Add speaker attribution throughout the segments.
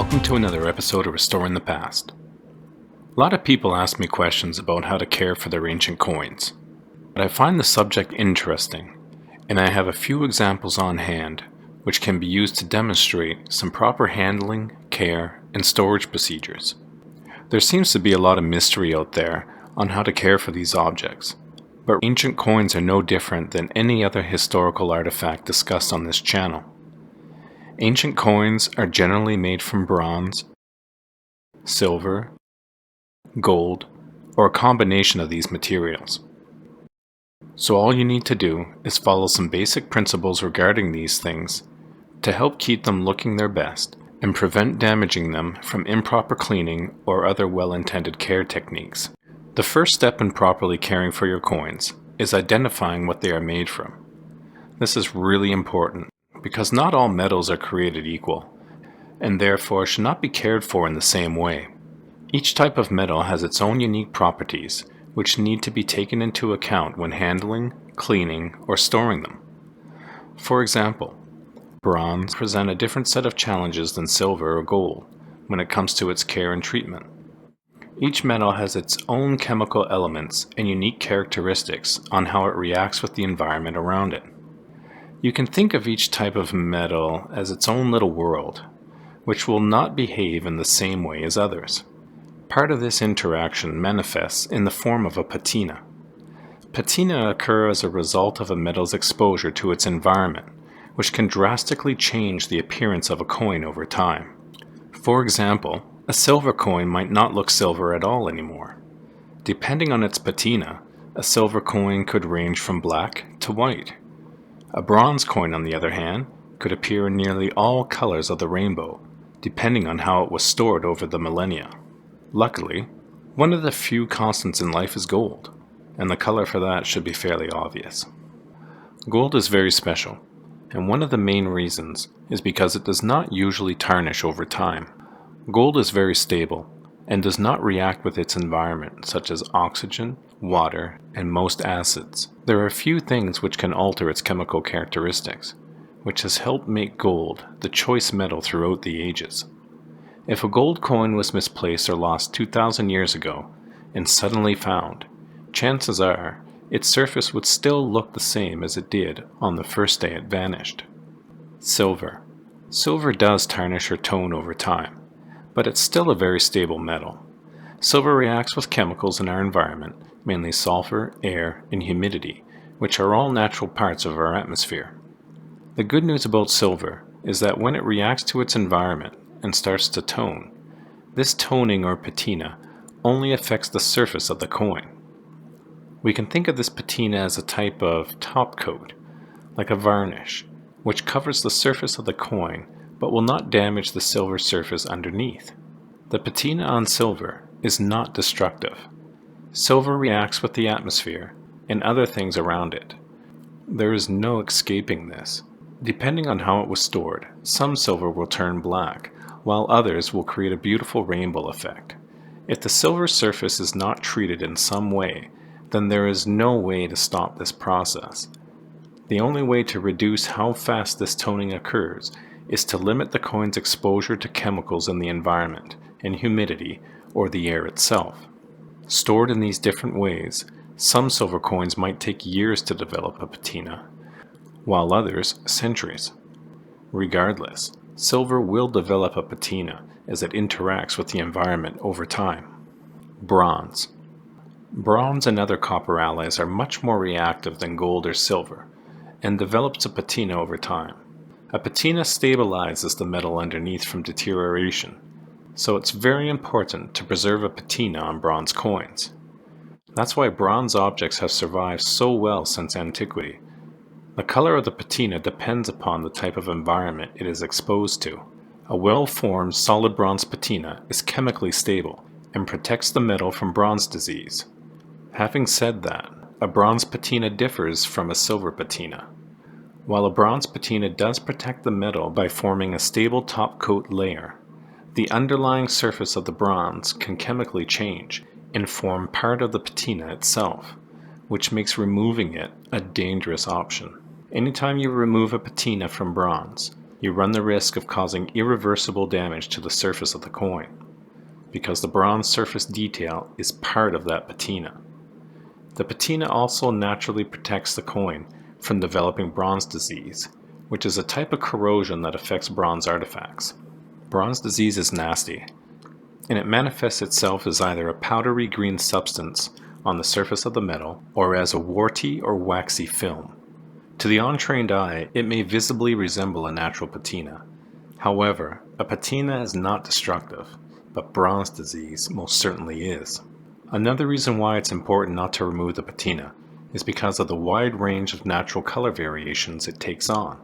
Speaker 1: Welcome to another episode of Restoring the Past. A lot of people ask me questions about how to care for their ancient coins, but I find the subject interesting, and I have a few examples on hand which can be used to demonstrate some proper handling, care, and storage procedures. There seems to be a lot of mystery out there on how to care for these objects, but ancient coins are no different than any other historical artifact discussed on this channel. Ancient coins are generally made from bronze, silver, gold, or a combination of these materials. So all you need to do is follow some basic principles regarding these things to help keep them looking their best and prevent damaging them from improper cleaning or other well-intended care techniques. The first step in properly caring for your coins is identifying what they are made from. This is really important because not all metals are created equal, and therefore should not be cared for in the same way. Each type of metal has its own unique properties, which need to be taken into account when handling, cleaning, or storing them. For example, bronze presents a different set of challenges than silver or gold when it comes to its care and treatment. Each metal has its own chemical elements and unique characteristics on how it reacts with the environment around it. You can think of each type of metal as its own little world, which will not behave in the same way as others. Part of this interaction manifests in the form of a patina. Patina occur as a result of a metal's exposure to its environment, which can drastically change the appearance of a coin over time. For example, a silver coin might not look silver at all anymore. Depending on its patina, a silver coin could range from black to white. A bronze coin, on the other hand, could appear in nearly all colors of the rainbow, depending on how it was stored over the millennia. Luckily, one of the few constants in life is gold, and the color for that should be fairly obvious. Gold is very special, and one of the main reasons is because it does not usually tarnish over time. Gold is very stable and does not react with its environment, such as oxygen, water, and most acids. There are a few things which can alter its chemical characteristics, which has helped make gold the choice metal throughout the ages. If a gold coin was misplaced or lost 2,000 years ago and suddenly found, chances are its surface would still look the same as it did on the first day it vanished. Silver. Silver does tarnish or tone over time, but it's still a very stable metal. Silver reacts with chemicals in our environment, mainly sulfur, air, and humidity, which are all natural parts of our atmosphere. The good news about silver is that when it reacts to its environment and starts to tone, this toning or patina only affects the surface of the coin. We can think of this patina as a type of top coat, like a varnish, which covers the surface of the coin but will not damage the silver surface underneath. The patina on silver is not destructive. Silver reacts with the atmosphere and other things around it. There is no escaping this. Depending on how it was stored, some silver will turn black, while others will create a beautiful rainbow effect. If the silver surface is not treated in some way, then there is no way to stop this process. The only way to reduce how fast this toning occurs is to limit the coin's exposure to chemicals in the environment and humidity or the air itself. Stored in these different ways, some silver coins might take years to develop a patina, while others centuries. Regardless, silver will develop a patina as it interacts with the environment over time. Bronze. Bronze and other copper alloys are much more reactive than gold or silver and develops a patina over time. A patina stabilizes the metal underneath from deterioration, so it's very important to preserve a patina on bronze coins. That's why bronze objects have survived so well since antiquity. The color of the patina depends upon the type of environment it is exposed to. A well-formed solid bronze patina is chemically stable and protects the metal from bronze disease. Having said that, a bronze patina differs from a silver patina. While a bronze patina does protect the metal by forming a stable top coat layer, the underlying surface of the bronze can chemically change and form part of the patina itself, which makes removing it a dangerous option. Anytime you remove a patina from bronze, you run the risk of causing irreversible damage to the surface of the coin, because the bronze surface detail is part of that patina. The patina also naturally protects the coin from developing bronze disease, which is a type of corrosion that affects bronze artifacts. Bronze disease is nasty, and it manifests itself as either a powdery green substance on the surface of the metal or as a warty or waxy film. To the untrained eye, it may visibly resemble a natural patina. However, a patina is not destructive, but bronze disease most certainly is. Another reason why it's important not to remove the patina is because of the wide range of natural color variations it takes on.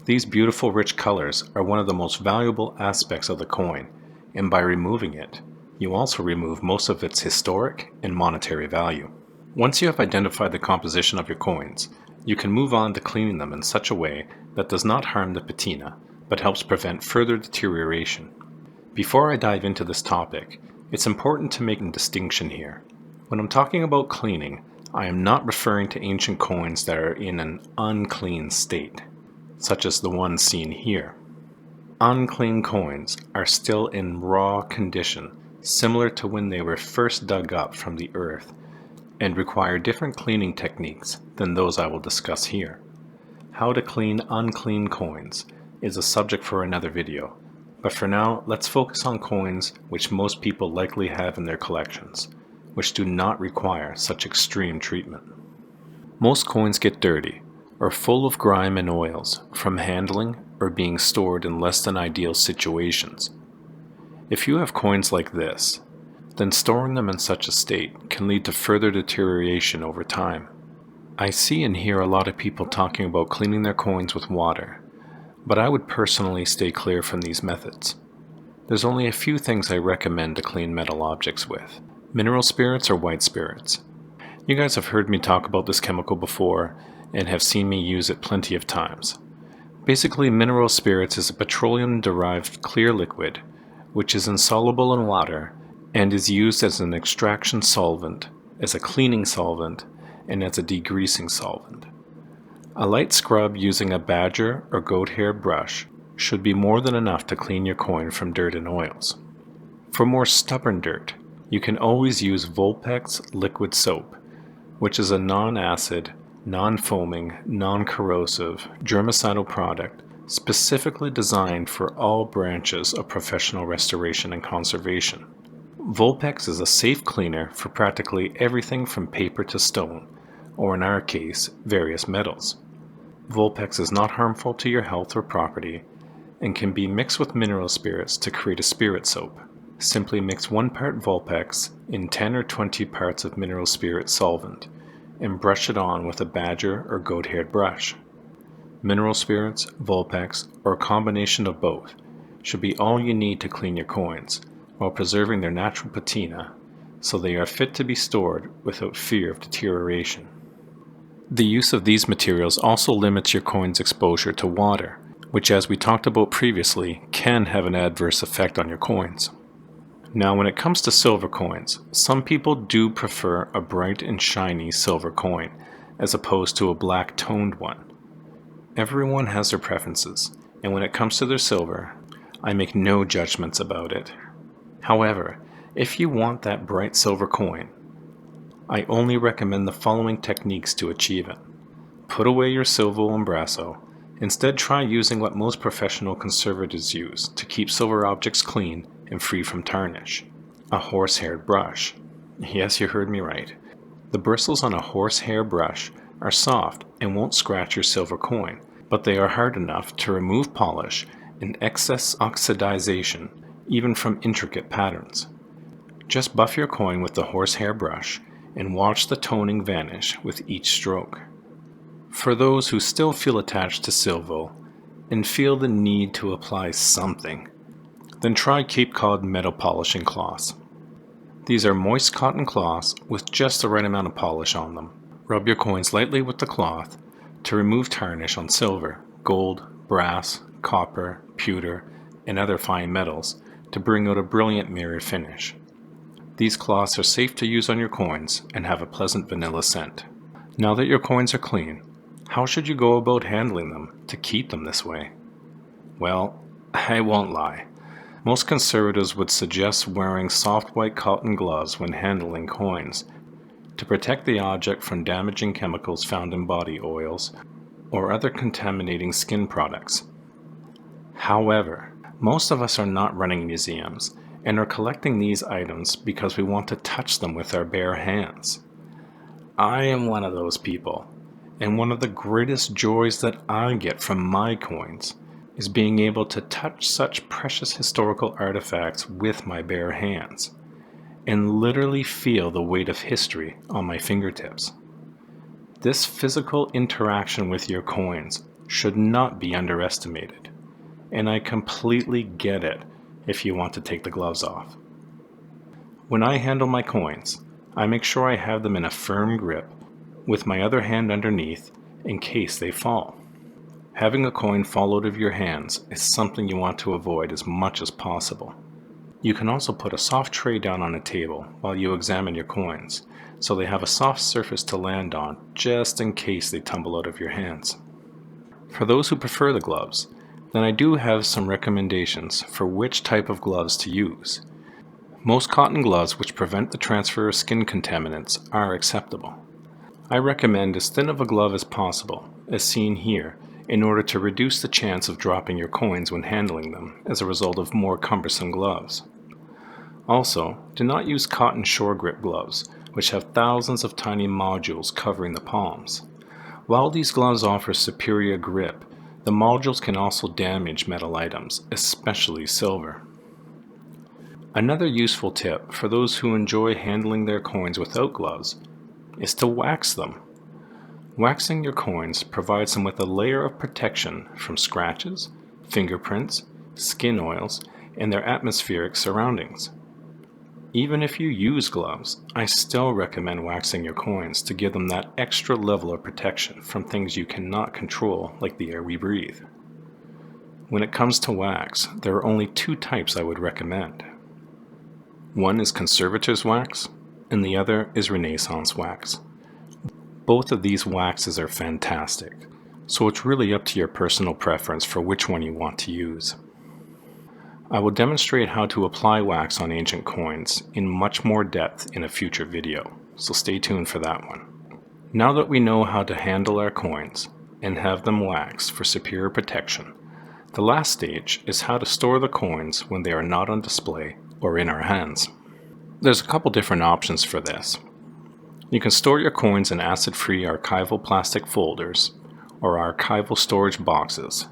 Speaker 1: These beautiful rich colors are one of the most valuable aspects of the coin, and by removing it, you also remove most of its historic and monetary value. Once you have identified the composition of your coins, you can move on to cleaning them in such a way that does not harm the patina, but helps prevent further deterioration. Before I dive into this topic, it's important to make a distinction here. When I'm talking about cleaning, I am not referring to ancient coins that are in an unclean state, such as the one seen here. Unclean coins are still in raw condition, similar to when they were first dug up from the earth, and require different cleaning techniques than those I will discuss here. How to clean unclean coins is a subject for another video, but for now let's focus on coins which most people likely have in their collections, which do not require such extreme treatment. Most coins get dirty, or full of grime and oils from handling or being stored in less than ideal situations. If you have coins like this, then storing them in such a state can lead to further deterioration over time. I see and hear a lot of people talking about cleaning their coins with water, but I would personally stay clear from these methods. There's only a few things I recommend to clean metal objects with: mineral spirits or white spirits. You guys have heard me talk about this chemical before and have seen me use it plenty of times. Basically, mineral spirits is a petroleum-derived clear liquid which is insoluble in water and is used as an extraction solvent, as a cleaning solvent, and as a degreasing solvent. A light scrub using a badger or goat hair brush should be more than enough to clean your coin from dirt and oils. For more stubborn dirt, you can always use Volpex liquid soap, which is a non-acid, non-foaming, non-corrosive, germicidal product specifically designed for all branches of professional restoration and conservation. Volpex is a safe cleaner for practically everything from paper to stone, or in our case, various metals. Volpex is not harmful to your health or property and can be mixed with mineral spirits to create a spirit soap. Simply mix 1 part Volpex in 10 or 20 parts of mineral spirit solvent and brush it on with a badger or goat-haired brush. Mineral spirits, Volpex, or a combination of both should be all you need to clean your coins, while preserving their natural patina, so they are fit to be stored without fear of deterioration. The use of these materials also limits your coin's exposure to water, which, as we talked about previously, can have an adverse effect on your coins. Now, when it comes to silver coins, some people do prefer a bright and shiny silver coin, as opposed to a black toned one. Everyone has their preferences, and when it comes to their silver, I make no judgments about it. However, if you want that bright silver coin, I only recommend the following techniques to achieve it. Put away your silver imbrasso. Instead, try using what most professional conservators use to keep silver objects clean and free from tarnish: a horse-haired brush. Yes, you heard me right. The bristles on a horsehair brush are soft and won't scratch your silver coin, but they are hard enough to remove polish and excess oxidization, even from intricate patterns. Just buff your coin with the horsehair brush and watch the toning vanish with each stroke. For those who still feel attached to silver and feel the need to apply something, then try Cape Cod metal polishing cloths. These are moist cotton cloths with just the right amount of polish on them. Rub your coins lightly with the cloth to remove tarnish on silver, gold, brass, copper, pewter, and other fine metals to bring out a brilliant mirror finish. These cloths are safe to use on your coins and have a pleasant vanilla scent. Now that your coins are clean, how should you go about handling them to keep them this way? Well, I won't lie. Most conservatives would suggest wearing soft white cotton gloves when handling coins to protect the object from damaging chemicals found in body oils or other contaminating skin products. However, most of us are not running museums and are collecting these items because we want to touch them with our bare hands. I am one of those people, and one of the greatest joys that I get from my coins is being able to touch such precious historical artifacts with my bare hands and literally feel the weight of history on my fingertips. This physical interaction with your coins should not be underestimated, and I completely get it if you want to take the gloves off. When I handle my coins, I make sure I have them in a firm grip with my other hand underneath in case they fall. Having a coin fall out of your hands is something you want to avoid as much as possible. You can also put a soft tray down on a table while you examine your coins, so they have a soft surface to land on just in case they tumble out of your hands. For those who prefer the gloves, then I do have some recommendations for which type of gloves to use. Most cotton gloves which prevent the transfer of skin contaminants are acceptable. I recommend as thin of a glove as possible, as seen here, in order to reduce the chance of dropping your coins when handling them as a result of more cumbersome gloves. Also, do not use cotton shore grip gloves, which have thousands of tiny modules covering the palms. While these gloves offer superior grip, the modules can also damage metal items, especially silver. Another useful tip for those who enjoy handling their coins without gloves is to wax them. Waxing your coins provides them with a layer of protection from scratches, fingerprints, skin oils, and their atmospheric surroundings. Even if you use gloves, I still recommend waxing your coins to give them that extra level of protection from things you cannot control, like the air we breathe. When it comes to wax, there are only two types I would recommend. One is conservator's wax, and the other is Renaissance wax. Both of these waxes are fantastic, so it's really up to your personal preference for which one you want to use. I will demonstrate how to apply wax on ancient coins in much more depth in a future video, so stay tuned for that one. Now that we know how to handle our coins and have them waxed for superior protection, the last stage is how to store the coins when they are not on display or in our hands. There's a couple different options for this. You can store your coins in acid-free archival plastic folders or archival storage boxes,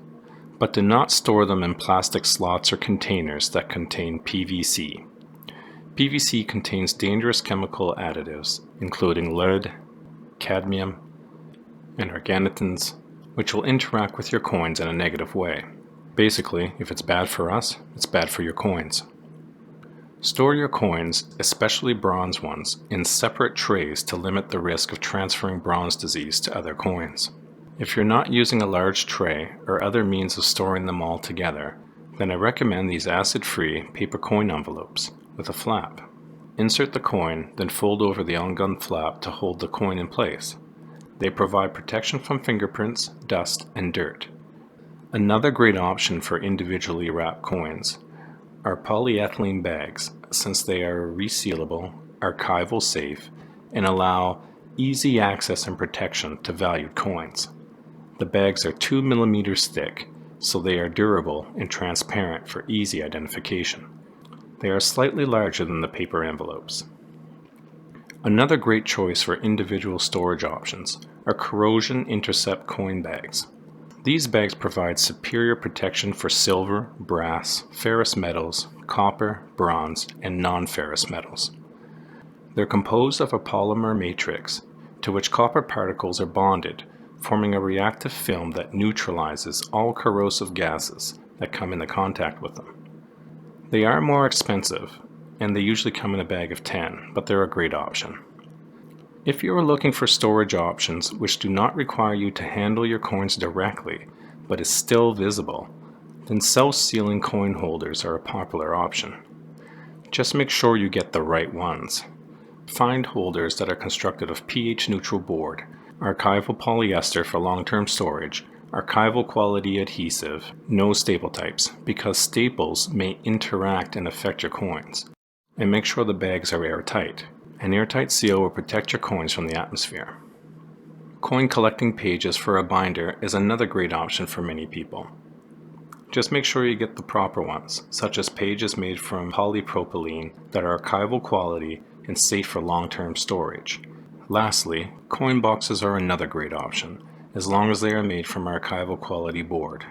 Speaker 1: but do not store them in plastic slots or containers that contain PVC. PVC contains dangerous chemical additives, including lead, cadmium, and organotins, which will interact with your coins in a negative way. Basically, if it's bad for us, it's bad for your coins. Store your coins, especially bronze ones, in separate trays to limit the risk of transferring bronze disease to other coins. If you're not using a large tray or other means of storing them all together, then I recommend these acid-free paper coin envelopes with a flap. Insert the coin, then fold over the on-gun flap to hold the coin in place. They provide protection from fingerprints, dust, and dirt. Another great option for individually wrapped coins are polyethylene bags, since they are resealable, archival safe, and allow easy access and protection to valued coins. The bags are 2 millimeters thick, so they are durable and transparent for easy identification. They are slightly larger than the paper envelopes. Another great choice for individual storage options are corrosion intercept coin bags. These bags provide superior protection for silver, brass, ferrous metals, copper, bronze, and non-ferrous metals. They're composed of a polymer matrix to which copper particles are bonded, forming a reactive film that neutralizes all corrosive gases that come into contact with them. They are more expensive, and they usually come in a bag of 10, but they're a great option. If you are looking for storage options which do not require you to handle your coins directly, but is still visible, then self-sealing coin holders are a popular option. Just make sure you get the right ones. Find holders that are constructed of pH-neutral board, archival polyester for long-term storage, archival quality adhesive, no staple types, because staples may interact and affect your coins. And make sure the bags are airtight. An airtight seal will protect your coins from the atmosphere. Coin collecting pages for a binder is another great option for many people. Just make sure you get the proper ones, such as pages made from polypropylene that are archival quality and safe for long-term storage. Lastly, coin boxes are another great option, as long as they are made from archival quality board.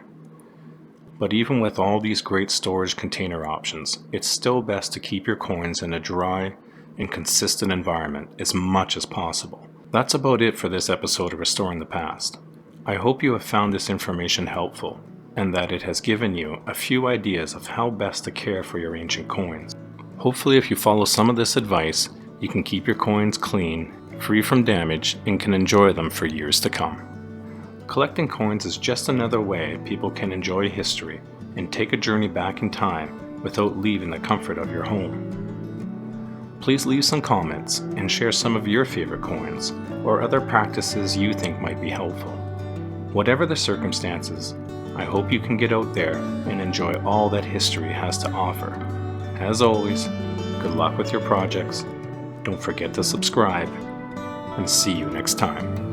Speaker 1: But even with all these great storage container options, it's still best to keep your coins in a dry and consistent environment as much as possible. That's about it for this episode of Restoring the Past. I hope you have found this information helpful, and that it has given you a few ideas of how best to care for your ancient coins. Hopefully, if you follow some of this advice, you can keep your coins clean, free from damage, and can enjoy them for years to come. Collecting coins is just another way people can enjoy history and take a journey back in time without leaving the comfort of your home. Please leave some comments and share some of your favorite coins or other practices you think might be helpful. Whatever the circumstances, I hope you can get out there and enjoy all that history has to offer. As always, good luck with your projects. Don't forget to subscribe, and see you next time.